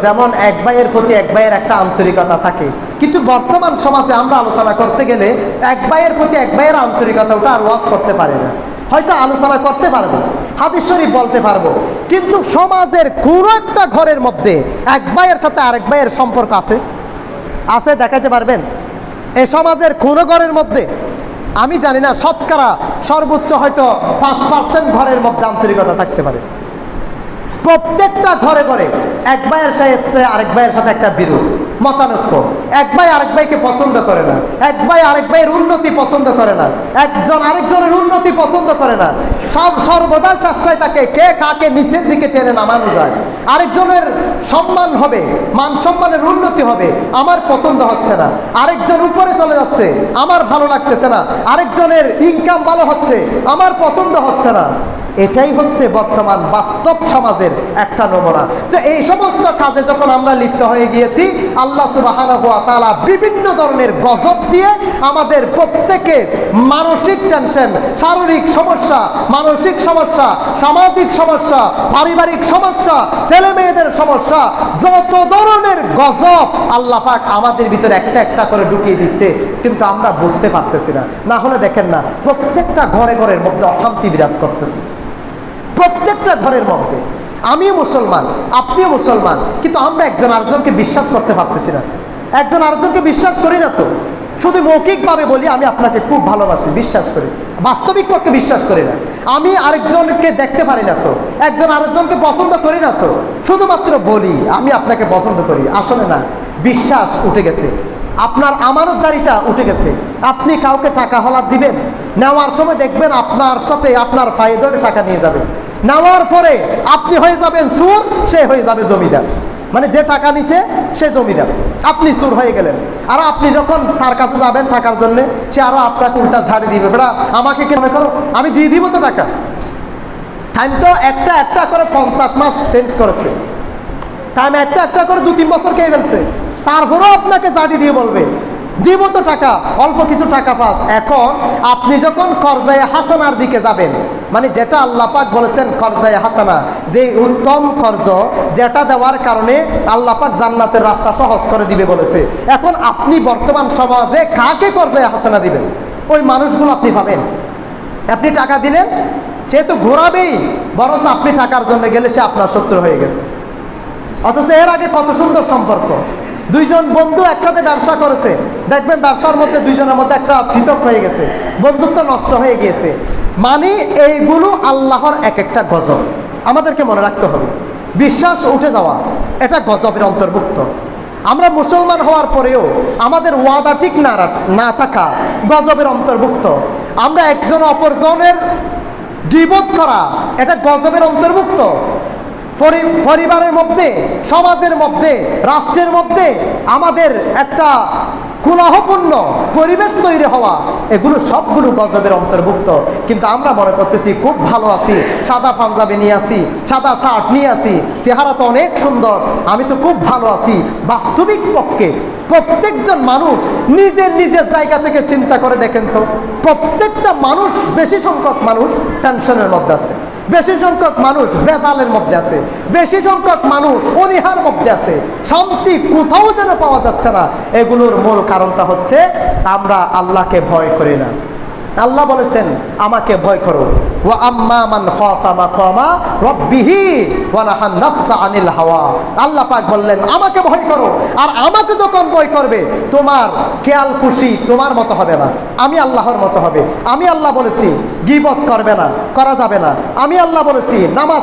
যেমন এক ভাইয়ের প্রতি এক ভাইয়ের একটা আন্তরিকতা থাকে, কিন্তু বর্তমান সমাজে আমরা আলোচনা করতে গেলে এক ভাইয়ের প্রতি এক ভাইয়ের আন্তরিকতা ওটা আর ওয়াজ করতে পারি না। হয়তো আলোচনা করতে পারবো, হাদিস শরীফ বলতে পারবো, কিন্তু সমাজের কোনো একটা ঘরের মধ্যে এক ভাইয়ের সাথে আরেক ভাইয়ের সম্পর্ক আছে আছে দেখাতে পারবেন? এই সমাজের কোনো ঘরের মধ্যে আমি জানি না, শতকরা সর্বোচ্চ হয়তো 5% ঘরের মধ্যে আন্তরিকতা থাকতে পারে। প্রত্যেকটা ঘরে ঘরে এক ভাইয়ের সাথে আরেক ভাইয়ের সাথে একটা বিরোধ, মতানৈক্য। এক ভাই আরেক ভাইকে পছন্দ করে না, এক ভাই আরেক ভাইয়ের উন্নতি পছন্দ করে না, একজন আরেকজনের উন্নতি পছন্দ করে না। সর্বদা চেষ্টায় তাকে কে কাকে নিচের দিকে টেনে নামানো যায়। আরেকজনের সম্মান হবে, মান সম্মানের উন্নতি হবে, আমার পছন্দ হচ্ছে না। আরেকজন উপরে চলে যাচ্ছে, আমার ভালো লাগতেছে না। আরেকজনের ইনকাম ভালো হচ্ছে, আমার পছন্দ হচ্ছে না। এটাই হচ্ছে বর্তমান বাস্তব সমাজের একটা নমুনা। তো এই সমস্ত কাজে যখন আমরা লিপ্ত হয়ে গিয়েছি, আল্লাহ সুবহানাহু ওয়া তাআলা বিভিন্ন ধরনের গজব দিয়ে আমাদের প্রত্যেকের মানসিক টেনশন, শারীরিক সমস্যা, মানসিক সমস্যা, সামাজিক সমস্যা, পারিবারিক সমস্যা, ছেলে মেয়েদের সমস্যা, যত ধরনের গজব আল্লাহ পাক আমাদের ভিতরে একটা একটা করে ঢুকিয়ে দিচ্ছে, কিন্তু আমরা বুঝতে পারতেছি না। না হলে দেখেন না, প্রত্যেকটা ঘরে ঘরের মধ্যে অশান্তি বিরাজ করতেছে। প্রত্যেকটা ঘরের মধ্যে আমিও মুসলমান, আপনিও মুসলমান, কিন্তু আমরা একজন আরেকজনকে বিশ্বাস করতে পারতেছি না। একজন আরেকজনকে বিশ্বাস করি না তো, শুধু মৌখিকভাবে বলি আমি আপনাকে খুব ভালোবাসি, বিশ্বাস করি, বাস্তবিক পক্ষে বিশ্বাস করি না। আমি আরেকজনকে দেখতে পারি না তো, একজন আরেকজনকে পছন্দ করি না তো, শুধুমাত্র বলি আমি আপনাকে পছন্দ করি। আসলে না, বিশ্বাস উঠে গেছে, আপনার আমানতদারিতা উঠে গেছে। আপনি কাউকে টাকা হলাদ দিবেন, নেওয়ার সময় দেখবেন আপনার সাথে আপনার ফায়দা টাকা নিয়ে যাবে, নেওয়ার পরে আপনি হয়ে যাবেন চোর, সে হয়ে যাবে জমিদার। মানে যে টাকা নিছে সে জমিদার, আপনি চোর হয়ে গেলেন। আর আপনি যখন তার কাছে যাবেন টাকার জন্য, সে আরো আপনাকে উল্টা ঝাড়ি দিবে, বেটা আমাকে কেন করো, আমি দিয়ে দিব তো টাকা। টাইম তো একটা একটা করে 50 মাস চেঞ্জ করেছে, টাইম একটা একটা করে 2-3 বছর খেয়ে ফেলছে, তারপরেও আপনাকে ঝাড়ি দিয়ে বলবে দিব তো টাকা, অল্প কিছু টাকা পাস। এখন আপনি যখন কর্জায়ে হাসানার দিকে যাবেন, মানে যেটা আল্লাহ পাক বলেছেন কর্জায়ে হাসানা, যে উত্তম কর্জ যেটা দেওয়ার কারণে আল্লাহ পাক জান্নাতের রাস্তা সহজ করে দিবে বলেছে। এখন আপনি বর্তমান সমাজে কাকে কর্জায়ে হাসানা দিবেন? ওই মানুষগুলো আপনি পাবেন। আপনি টাকা দিলেন, সে তো ঘোরাবেই, বরং আপনি টাকার জন্য গেলে সে আপনার শত্রু হয়ে গেছে। অথচ এর আগে কত সুন্দর সম্পর্ক, দুইজন বন্ধু একসাথে ব্যবসা করেছে, দেখবেন ব্যবসার মধ্যে দুইজনের মধ্যে একটা পৃথক হয়ে গেছে, বন্ধুত্ব নষ্ট হয়ে গিয়েছে। মানে এইগুলো আল্লাহর এক একটা গজব, আমাদেরকে মনে রাখতে হবে। বিশ্বাস উঠে যাওয়া এটা গজবের অন্তর্ভুক্ত। আমরা মুসলমান হওয়ার পরেও আমাদের ওয়াদা ঠিক না থাকা গজবের অন্তর্ভুক্ত। আমরা একজন অপরজনের গীবত করা এটা গজবের অন্তর্ভুক্ত। পরিবারের মধ্যে, সমাজের মধ্যে, রাষ্ট্রের মধ্যে আমাদের একটা কোলাহলপূর্ণ পরিবেশ তৈরি হওয়া, এগুলো সবগুলো গজবের অন্তর্ভুক্ত। কিন্তু আমরা মনে করতেছি খুব ভালো আছি, সাদা পাঞ্জাবি নিয়ে আসি, সাদা শার্ট নিয়ে আসি, চেহারা তো অনেক সুন্দর, আমি তো খুব ভালো আছি। বাস্তবিক পক্ষে প্রত্যেকজন মানুষ নিজের নিজের জায়গা থেকে চিন্তা করে দেখেন তো, প্রত্যেকটা মানুষ, বেশি সংখ্যক মানুষ টেনশনের মধ্যে আছে, বেশি সংখ্যক মানুষ বেজালের মধ্যে আছে, বেশি সংখ্যক মানুষ অনীহার মধ্যে আছে, শান্তি কোথাও যেন পাওয়া যাচ্ছে না। এগুলোর মূল কারণটা হচ্ছে আমরা আল্লাহকে ভয় করি না। আল্লাহ বলেছেন আমাকে ভয় করো, ওয়া আম্মা মান খাফা মাকামা রাব্বিহি ওয়া নাহান নাফসা আনিল হাওয়া। আল্লাহ পাক বললেন আমাকে ভয় করো, আর আমাকে যখন ভয় করবে তোমার খেয়াল খুশি তোমার মতো হবে না, আমি আল্লাহর মতো হবে। আমি আল্লাহ বলেছি গীবত করবে না, করা যাবে না। আমি আল্লাহ বলেছি নামাজ